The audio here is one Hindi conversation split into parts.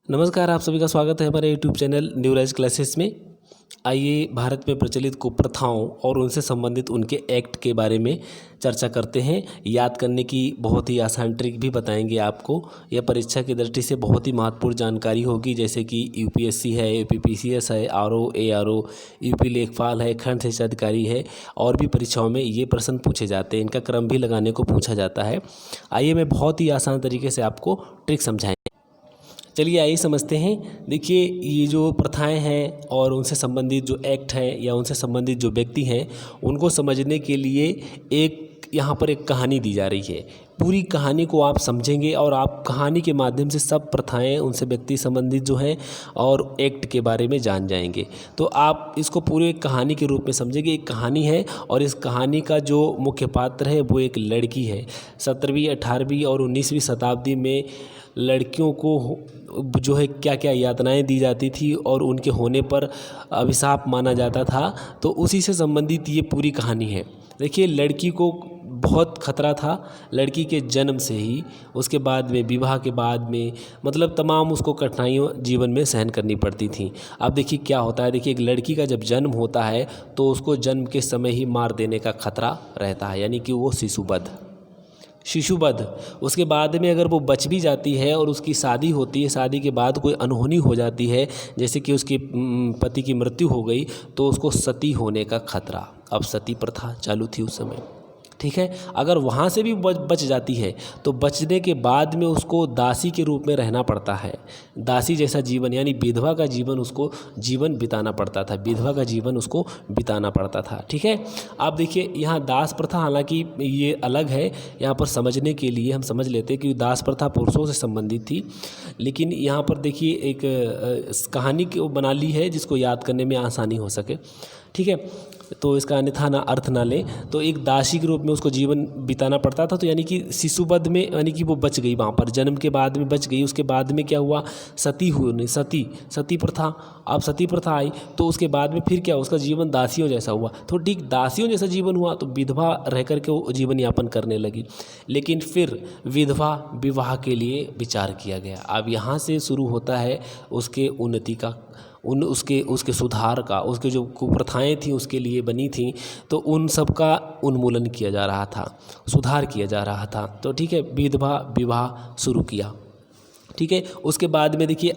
नमस्कार, आप सभी का स्वागत है हमारे YouTube channel new rise classes में। आइए भारत में प्रचलित कुप्रथाओं और उनसे संबंधित उनके एक्ट के बारे में चर्चा करते हैं। याद करने की बहुत ही आसान ट्रिक भी बताएंगे आपको। यह परीक्षा की दृष्टि से बहुत ही महत्वपूर्ण जानकारी होगी, जैसे कि यूपीएससी है, यूपीपीसीएस है, आरओ, एआरओ, यूपी लेखपाल है, खंड शिक्षा अधिकारी है, और भी परीक्षाओं में ये प्रश्न पूछे जाते हैं। इनका क्रम भी लगाने को पूछा जाता है। आइए मैं बहुत ही आसान तरीके से आपको ट्रिक समझाएँ। चलिए आइए समझते हैं। देखिए, ये जो प्रथाएं हैं और उनसे संबंधित जो एक्ट हैं या उनसे संबंधित जो व्यक्ति हैं, उनको समझने के लिए यहाँ पर एक कहानी दी जा रही है। पूरी कहानी को आप समझेंगे और आप कहानी के माध्यम से सब प्रथाएं, उनसे व्यक्ति संबंधित जो हैं और एक्ट के बारे में जान जाएंगे। तो आप इसको पूरे कहानी के रूप में समझेंगे। एक कहानी है और इस कहानी का जो मुख्य पात्र है वो एक लड़की है। 17वीं, 18वीं और 19वीं शताब्दी में लड़कियों को जो है क्या क्या यातनाएं दी जाती थी और उनके होने पर अभिशाप माना जाता था। तो उसी से संबंधित ये पूरी कहानी है। देखिए, लड़की को बहुत खतरा था, लड़की के जन्म से ही, उसके बाद में विवाह के बाद में, मतलब तमाम उसको कठिनाइयों जीवन में सहन करनी पड़ती थी। अब देखिए क्या होता है। देखिए, एक लड़की का जब जन्म होता है तो उसको जन्म के समय ही मार देने का खतरा रहता है, यानी कि वो शिशुवध। उसके बाद में अगर वो बच भी जाती है और उसकी शादी होती है, शादी के बाद कोई अनहोनी हो जाती है, जैसे कि उसके पति की मृत्यु हो गई, तो उसको सती होने का खतरा। अब सती प्रथा चालू थी उस समय, ठीक है। अगर वहाँ से भी बच जाती है तो बचने के बाद में उसको दासी के रूप में रहना पड़ता है। दासी जैसा जीवन, यानी विधवा का जीवन उसको बिताना पड़ता था। विधवा का जीवन उसको बिताना पड़ता था, ठीक है। आप देखिए, यहाँ दास प्रथा, हालांकि ये अलग है, यहाँ पर समझने के लिए हम समझ लेते हैं कि दास प्रथा पुरुषों से संबंधित थी। लेकिन यहाँ पर देखिए एक कहानी को बना ली है जिसको याद करने में आसानी हो सके, ठीक है। तो इसका अन्यथा ना अर्थ ना ले, तो एक दासी के रूप में उसको जीवन बिताना पड़ता था। तो यानी कि शिशुवध में, यानी कि वो बच गई, वहाँ पर जन्म के बाद में बच गई। उसके बाद में क्या हुआ, सती प्रथा। अब सती प्रथा आई तो उसके बाद में फिर क्या, उसका जीवन दासियों जैसा हुआ। तो ठीक दासियों जैसा जीवन हुआ तो विधवा रह करके वो जीवन यापन करने लगी। लेकिन फिर विधवा विवाह के लिए विचार किया गया। अब यहाँ से शुरू होता है उसके उन्नति का, उसके सुधार का। उसके जो कुप्रथाएं थी उसके लिए बनी थी, तो उन सब का उन्मूलन किया जा रहा था, सुधार किया जा रहा था। तो ठीक है, विधवा विवाह शुरू किया, ठीक है। उसके बाद में देखिए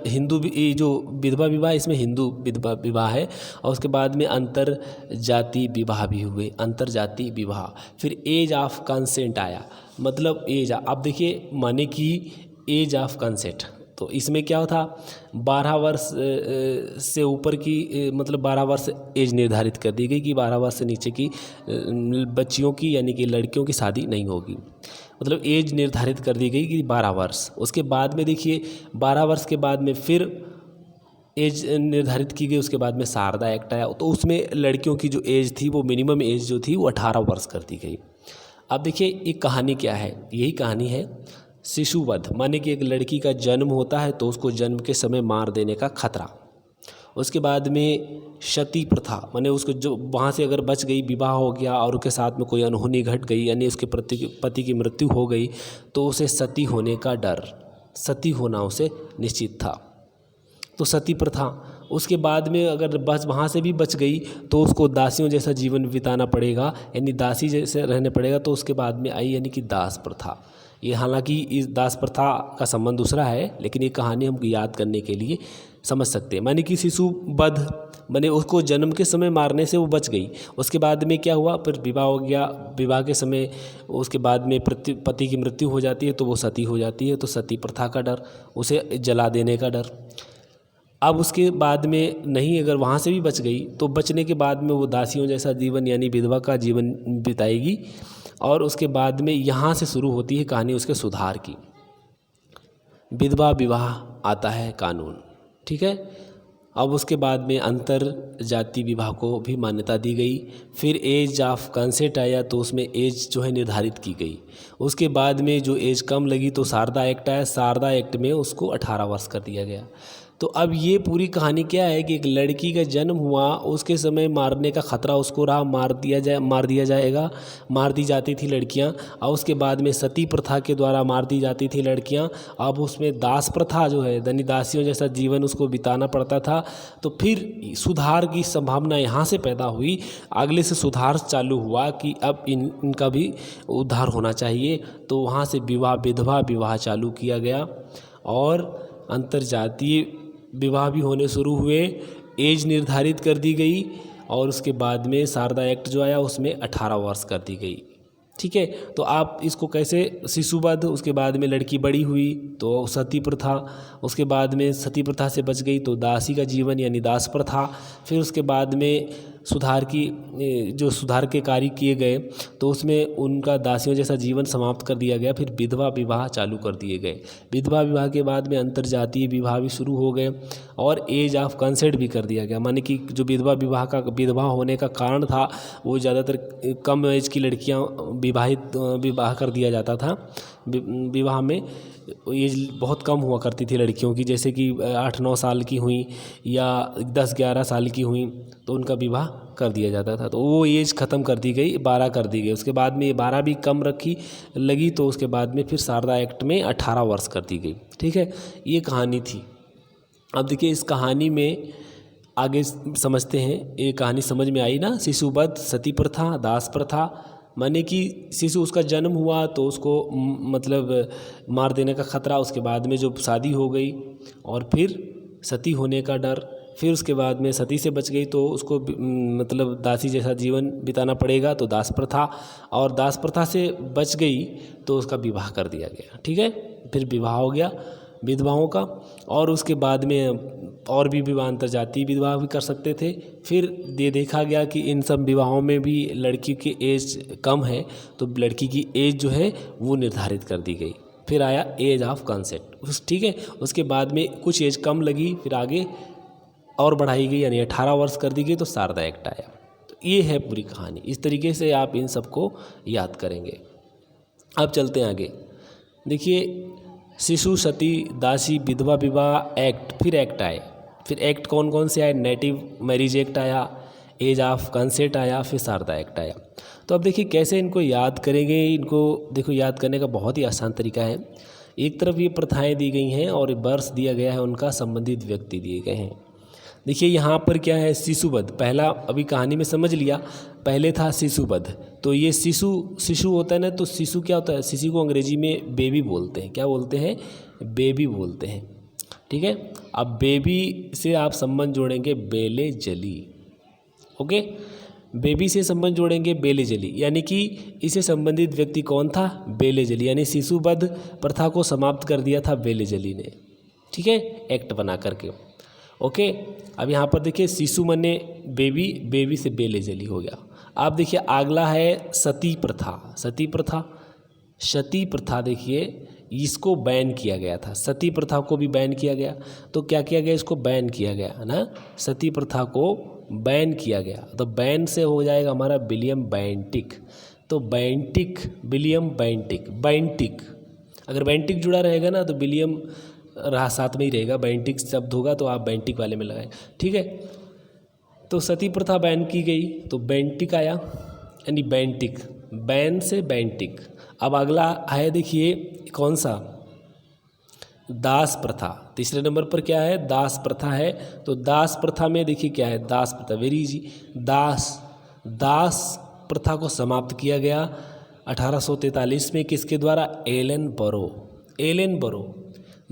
हिंदू जो विधवा विवाह, इसमें हिंदू विधवा विवाह है। और उसके बाद में अंतर जाति विवाह भी हुए, अंतर जाति विवाह। फिर एज ऑफ कंसेंट आया, मतलब एज, अब देखिए माने कि एज ऑफ कंसेंट, तो इसमें क्या था, 12 वर्ष से ऊपर की, मतलब 12 वर्ष एज निर्धारित कर दी गई कि 12 वर्ष से नीचे की बच्चियों की, यानी कि लड़कियों की शादी नहीं होगी। मतलब एज निर्धारित कर दी गई कि 12 वर्ष। उसके बाद में देखिए 12 वर्ष के बाद में फिर एज निर्धारित की गई। उसके बाद में शारदा एक्ट आया, तो उसमें लड़कियों की जो एज थी, वो मिनिमम एज जो थी वो 18 वर्ष कर दी गई। अब देखिए एक कहानी क्या है, यही कहानी है शिशुवध, माने कि एक लड़की का जन्म होता है तो उसको जन्म के समय मार देने का खतरा। उसके बाद में सती प्रथा, माने उसको जो वहाँ से अगर बच गई, विवाह हो गया और उसके साथ में कोई अनहोनी घट गई, यानी उसके पति की मृत्यु हो गई, तो उसे सती होने का डर, सती होना उसे निश्चित था, तो सती प्रथा। उसके बाद में अगर वहाँ से भी बच गई तो उसको दासियों जैसा जीवन बिताना पड़ेगा, यानी दासी जैसे रहने पड़ेगा। तो उसके बाद में आई यानी कि दास प्रथा। ये हालांकि इस दास प्रथा का संबंध दूसरा है, लेकिन ये कहानी हमको याद करने के लिए समझ सकते हैं। माने कि शिशुवध, माने उसको जन्म के समय मारने से वो बच गई। उसके बाद में क्या हुआ, फिर विवाह हो गया, विवाह के समय उसके बाद में पति की मृत्यु हो जाती है तो वो सती हो जाती है, तो सती प्रथा का डर, उसे जला देने का डर। अब उसके बाद में नहीं, अगर वहाँ से भी बच गई तो बचने के बाद में वो दासियों जैसा जीवन, यानी विधवा का जीवन बिताएगी। और उसके बाद में यहाँ से शुरू होती है कहानी उसके सुधार की। विधवा विवाह आता है कानून, ठीक है। अब उसके बाद में अंतर जाति विवाह को भी मान्यता दी गई। फिर एज ऑफ कंसेंट आया, तो उसमें एज जो है निर्धारित की गई। उसके बाद में जो एज कम लगी तो शारदा एक्ट आया, शारदा एक्ट में उसको 18 वर्ष कर दिया गया। तो अब ये पूरी कहानी क्या है कि एक लड़की का जन्म हुआ, उसके समय मारने का खतरा उसको रहा, मार दिया जाएगा, मार दी जाती थी लड़कियां। और उसके बाद में सती प्रथा के द्वारा मार दी जाती थी लड़कियां। अब उसमें दास प्रथा जो है, यानी दासियों जैसा जीवन उसको बिताना पड़ता था। तो फिर सुधार की संभावना यहाँ से पैदा हुई, अगले से सुधार चालू हुआ कि अब इनका भी उद्धार होना चाहिए। तो वहाँ से विधवा विवाह चालू किया गया और अंतर्जातीय विवाह भी होने शुरू हुए। एज निर्धारित कर दी गई और उसके बाद में शारदा एक्ट जो आया उसमें 18 वर्ष कर दी गई। ठीक है, तो आप इसको कैसे, शिशुवध, उसके बाद में लड़की बड़ी हुई तो सती प्रथा, उसके बाद में सती प्रथा से बच गई तो दासी का जीवन यानी दास प्रथा। फिर उसके बाद में सुधार के कार्य किए गए तो उसमें उनका दासियों जैसा जीवन समाप्त कर दिया गया। फिर विधवा विवाह चालू कर दिए गए। विधवा विवाह के बाद में अंतर्जातीय विवाह भी शुरू हो गए और एज ऑफ कंसेंट भी कर दिया गया। माने कि जो विधवा होने का कारण था वो ज़्यादातर कम एज की लड़कियां विवाह कर दिया जाता था। विवाह में एज बहुत कम हुआ करती थी लड़कियों की, जैसे कि 8-9 साल की हुई या 10-11 साल की हुई तो उनका विवाह कर दिया जाता था। तो वो एज ख़त्म कर दी गई, 12 कर दी गई। उसके बाद में ये 12 भी कम लगी तो उसके बाद में फिर शारदा एक्ट में 18 वर्ष कर दी गई। ठीक है, ये कहानी थी। अब देखिए इस कहानी में आगे समझते हैं। ये कहानी समझ में आई ना, शिशुवध, सती प्रथा, दास प्रथा, माने कि शिशु उसका जन्म हुआ तो उसको मतलब मार देने का खतरा, उसके बाद में जो शादी हो गई और फिर सती होने का डर, फिर उसके बाद में सती से बच गई तो उसको मतलब दासी जैसा जीवन बिताना पड़ेगा तो दास प्रथा, और दास प्रथा से बच गई तो उसका विवाह कर दिया गया। ठीक है, फिर विवाह हो गया विधवाओं का, और उसके बाद में और भी विवाह अंतर्जातीय विवाह भी कर सकते थे। फिर ये देखा गया कि इन सब विवाहों में भी लड़की की एज कम है तो लड़की की एज जो है वो निर्धारित कर दी गई। फिर आया एज ऑफ कंसेंट, ठीक है, उसके बाद में कुछ एज कम लगी, फिर आगे और बढ़ाई गई यानी 18 वर्ष कर दी गई तो शारदा एक्ट आया। तो ये है पूरी कहानी। इस तरीके से आप इन सबको याद करेंगे। अब चलते हैं आगे। देखिए शिशु, सती, दासी, विधवा विवाह एक्ट, फिर एक्ट आए। फिर एक्ट कौन कौन से आए? नेटिव मैरिज एक्ट आया, एज ऑफ कंसेंट आया, फिर शारदा एक्ट आया। तो अब देखिए कैसे इनको याद करेंगे। इनको देखो याद करने का बहुत ही आसान तरीका है। एक तरफ ये प्रथाएं दी गई हैं और वर्ष दिया गया है, उनका संबंधित व्यक्ति दिए गए हैं। देखिए यहाँ पर क्या है, शिशुवध, पहला अभी कहानी में समझ लिया, पहले था शिशुवध। तो ये शिशु होता है ना, तो शिशु क्या होता है, शिशु को अंग्रेजी में बेबी बोलते हैं। क्या बोलते हैं? बेबी बोलते हैं। ठीक है, अब बेबी से आप संबंध जोड़ेंगे बेले जली। ओके, बेबी से संबंध जोड़ेंगे बेले जली, यानी कि इसे संबंधित व्यक्ति कौन था? बेले जली, यानी शिशुवध प्रथा को समाप्त कर दिया था बेले जली ने। ठीक है, एक्ट बना करके। ओके, अब यहाँ पर देखिए शिशु मने बेबी, बेबी से बेले जली हो गया। आप देखिए अगला है सती प्रथा। सती प्रथा, सती प्रथा देखिए इसको बैन किया गया था। सती प्रथा को भी बैन किया गया। तो क्या किया गया? इसको बैन किया गया है ना, सती प्रथा को बैन किया गया। तो बैन से हो जाएगा हमारा विलियम बेंटिक। तो बेंटिक, विलियम बेंटिक, बेंटिक, अगर बेंटिक जुड़ा रहेगा ना तो विलियम रहा साथ में ही रहेगा, बेंटिक शब्द होगा तो आप बेंटिक वाले में लगाएं। ठीक है, तो सती प्रथा बैन की गई तो बेंटिक आया, यानी बेंटिक, बैन से बेंटिक। अब अगला है देखिए कौन सा? दास प्रथा। तीसरे नंबर पर क्या है? दास प्रथा है। तो दास प्रथा में देखिए क्या है? दास प्रथा, वेरी इजी, दास प्रथा को समाप्त किया गया 1843 में। किसके द्वारा? एलन बरो। एलन बरो,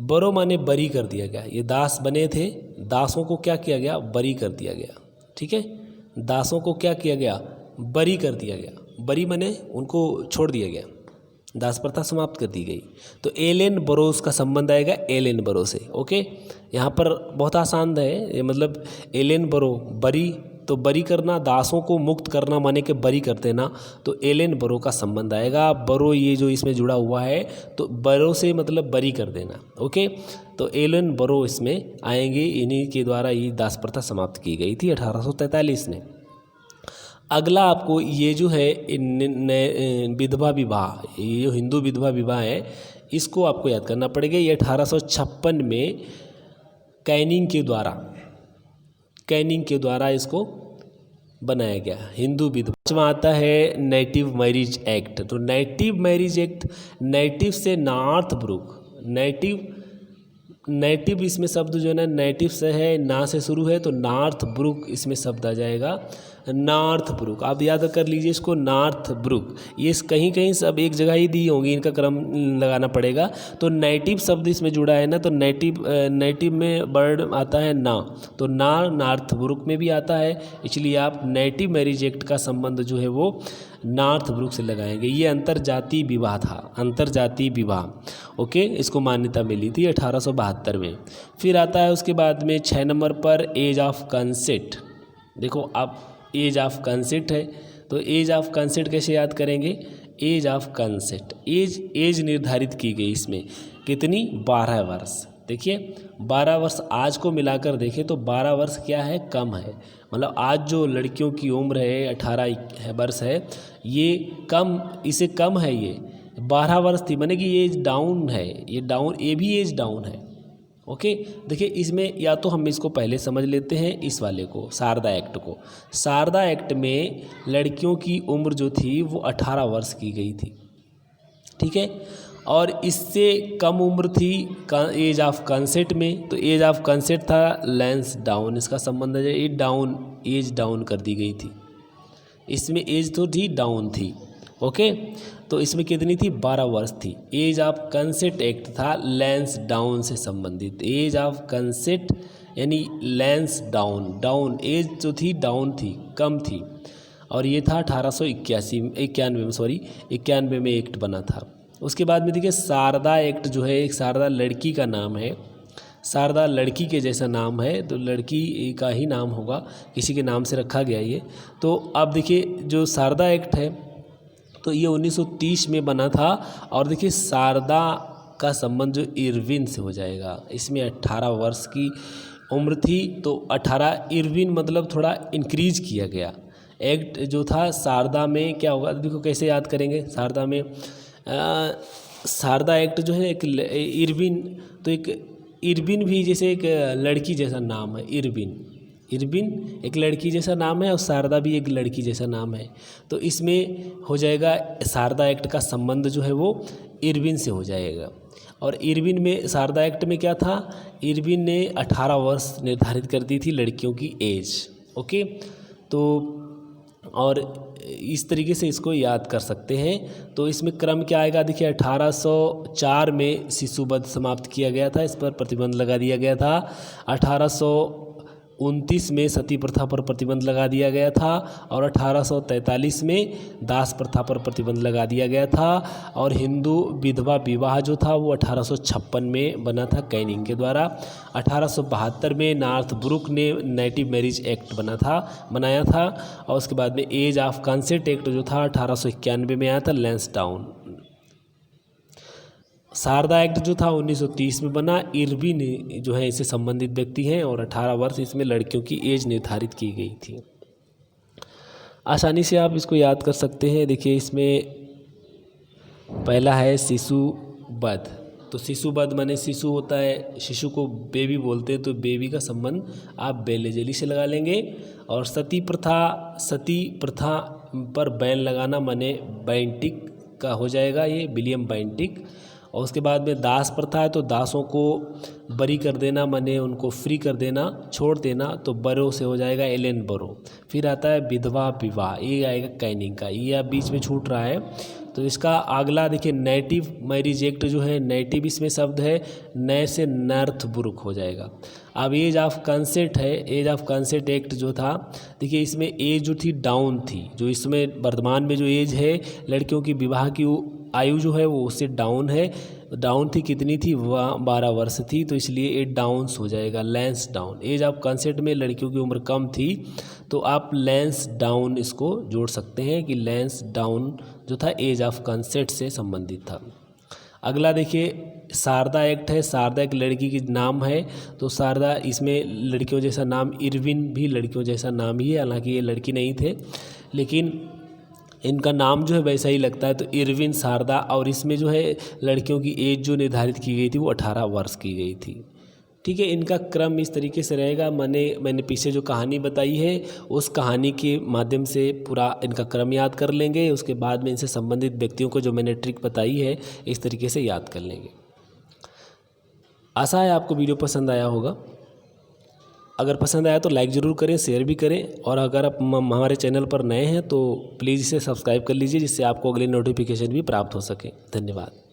बरो माने बरी कर दिया गया। ये दास बने थे, दासों को क्या किया गया? बरी कर दिया गया। ठीक है, दासों को क्या किया गया? बरी कर दिया गया। बरी माने उनको छोड़ दिया गया, दास प्रथा समाप्त कर दी गई। तो एलेन बरोस का संबंध आएगा एलेन बरो से। ओके, यहाँ पर बहुत आसान है, ये मतलब एलेन बरो, बरी, तो बरी करना, दासों को मुक्त करना माने कि बरी कर देना, तो एलेन बरो का संबंध आएगा। बरो ये जो इसमें जुड़ा हुआ है तो बरो से मतलब बरी कर देना। ओके, तो एलेन बरो इसमें आएंगे, इन्हीं के द्वारा ये दास प्रथा समाप्त की गई थी 1843 में। अगला आपको ये जो है विधवा विवाह, ये जो हिंदू विधवा विवाह है इसको आपको याद करना पड़ेगा। ये 1856 में कैनिंग के द्वारा इसको बनाया गया। हिंदू विधवा। पाँचवा आता है नेटिव मैरिज एक्ट। तो नेटिव मैरिज एक्ट, नेटिव से नॉर्थब्रुक, नेटिव इसमें शब्द जो है ना नेटिव से है, ना से शुरू है, तो नॉर्थब्रुक इसमें शब्द आ जाएगा। नॉर्थब्रुक आप याद कर लीजिए इसको, नॉर्थब्रुक। ये कहीं कहीं सब एक जगह ही दी होंगी, इनका क्रम लगाना पड़ेगा। तो नेटिव शब्द इसमें जुड़ा है ना, तो नेटिव में वर्ड आता है ना, तो ना नॉर्थब्रुक में भी आता है, इसलिए आप नेटिव मैरिज एक्ट का संबंध जो है वो नॉर्थब्रुक से लगाएंगे। ये अंतरजातीय विवाह था, अंतरजातीय विवाह। ओके, इसको मान्यता मिली थी 1872 में। फिर आता है उसके बाद में 6 नंबर पर एज ऑफ कंसेंट। देखो आप एज ऑफ कंसेंट है, तो एज ऑफ कंसेंट कैसे याद करेंगे? एज ऑफ कंसेंट, एज निर्धारित की गई इसमें कितनी? 12 वर्ष। देखिए 12 वर्ष आज को मिलाकर देखें तो 12 वर्ष क्या है? कम है। मतलब आज जो लड़कियों की उम्र है 18 वर्ष है, ये कम, इसे कम है, ये 12 वर्ष थी, माने कि ये एज डाउन है, ये भी एज डाउन है। ओके, देखिए इसमें या तो हम इसको पहले समझ लेते हैं इस वाले को, शारदा एक्ट को। शारदा एक्ट में लड़कियों की उम्र जो थी वो 18 वर्ष की गई थी, ठीक है, और इससे कम उम्र थी एज ऑफ कंसेंट में, तो एज ऑफ कंसेंट था लेंस डाउन, इसका संबंध है एज डाउन कर दी गई थी। इसमें एज तो थी डाउन थी। ओके, तो इसमें कितनी थी? 12 वर्ष थी। एज ऑफ कंसेंट एक्ट था लेंस डाउन से संबंधित। एज ऑफ कंसेंट यानी लेंस डाउन एज जो थी डाउन थी, कम थी, और ये था 1891 में एक्ट बना था। उसके बाद में देखिए शारदा एक्ट जो है, एक शारदा लड़की का नाम है, शारदा लड़की के जैसा नाम है, तो लड़की का ही नाम होगा, किसी के नाम से रखा गया ये। तो अब देखिए जो शारदा एक्ट है तो ये 1930 में बना था, और देखिए शारदा का संबंध जो इरविन से हो जाएगा। इसमें 18 वर्ष की उम्र थी, तो 18 इरविन मतलब थोड़ा इंक्रीज किया गया। एक्ट जो था शारदा में क्या होगा, देखो कैसे याद करेंगे। शारदा में शारदा एक्ट जो है एक इरविन, तो एक इरविन भी जैसे एक लड़की जैसा नाम है। इरविन एक लड़की जैसा नाम है और शारदा भी एक लड़की जैसा नाम है, तो इसमें हो जाएगा शारदा एक्ट का संबंध जो है वो इरविन से हो जाएगा। और इरविन में, शारदा एक्ट में क्या था, इरविन ने 18 वर्ष निर्धारित कर दी थी लड़कियों की एज। ओके, तो और इस तरीके से इसको याद कर सकते हैं। तो इसमें क्रम क्या आएगा, देखिए 1804 में शिशुवध समाप्त किया गया था, इस पर प्रतिबंध लगा दिया गया था। 1829 में सती प्रथा पर प्रतिबंध लगा दिया गया था, और 1843 में दास प्रथा पर प्रतिबंध लगा दिया गया था। और हिंदू विधवा विवाह जो था वो 1856 में बना था कैनिंग के द्वारा। 1872 में नॉर्थब्रुक ने नेटिव मैरिज एक्ट बनाया था। और उसके बाद में एज ऑफ कंसेंट एक्ट जो था 1891 में आया था, लेंस डाउन। शारदा एक्ट जो था 1930 में बना। इरविन जो है इससे संबंधित व्यक्ति हैं, और 18 वर्ष इसमें लड़कियों की एज निर्धारित की गई थी। आसानी से आप इसको याद कर सकते हैं। देखिए इसमें पहला है शिशुवध। तो शिशुवध माने शिशु होता है, शिशु को बेबी बोलते हैं, तो बेबी का संबंध आप बेलेजली से लगा लेंगे। और सती प्रथा पर बैन लगाना माने बेंटिक का हो जाएगा, ये विलियम बेंटिक। और उसके बाद में दास प्रथा है, तो दासों को बरी कर देना माने उनको फ्री कर देना, छोड़ देना, तो बरो से हो जाएगा एलेन बरो। फिर आता है विधवा विवाह, ये आएगा कैनिंग का, ये आप बीच में छूट रहा है। तो इसका अगला देखिए नेटिव मैरिज एक्ट जो है, नेटिव इसमें शब्द है, नए से नॉर्थब्रुक हो जाएगा। अब एज ऑफ कंसेंट है, एज ऑफ कंसेंट एक्ट जो था, देखिए इसमें एज जो थी डाउन थी, जो इसमें वर्तमान में जो एज है लड़कियों की विवाह की आयु जो है वो उससे डाउन है। डाउन थी, कितनी थी, 12 वर्ष थी, तो इसलिए ये डाउन्स हो जाएगा, lens down. Age of consent में लड़कियों की उम्र कम थी, तो आप लेंस डाउन इसको जोड़ सकते हैं कि लेंस डाउन जो था एज ऑफ कंसेंट से संबंधित था। अगला देखिए शारदा एक्ट है, शारदा एक लड़की की नाम है, तो शारदा इसमें लड़कियों जैसा नाम, इरविन भी लड़कियों जैसा नाम ही है, हालांकि ये लड़की नहीं थे, लेकिन इनका नाम जो है वैसा ही लगता है, तो इरविन शारदा। और इसमें जो है लड़कियों की एज जो निर्धारित की गई थी वो 18 वर्ष की गई थी। ठीक है। इनका क्रम इस तरीके से रहेगा, मैंने पीछे जो कहानी बताई है उस कहानी के माध्यम से पूरा इनका क्रम याद कर लेंगे। उसके बाद में इनसे संबंधित व्यक्तियों को जो मैंने ट्रिक बताई है इस तरीके से याद कर लेंगे। आशा है आपको वीडियो पसंद आया होगा। अगर पसंद आया तो लाइक ज़रूर करें, शेयर भी करें, और अगर आप हमारे चैनल पर नए हैं तो प्लीज़ इसे सब्सक्राइब कर लीजिए, जिससे आपको अगले नोटिफिकेशन भी प्राप्त हो सके। धन्यवाद।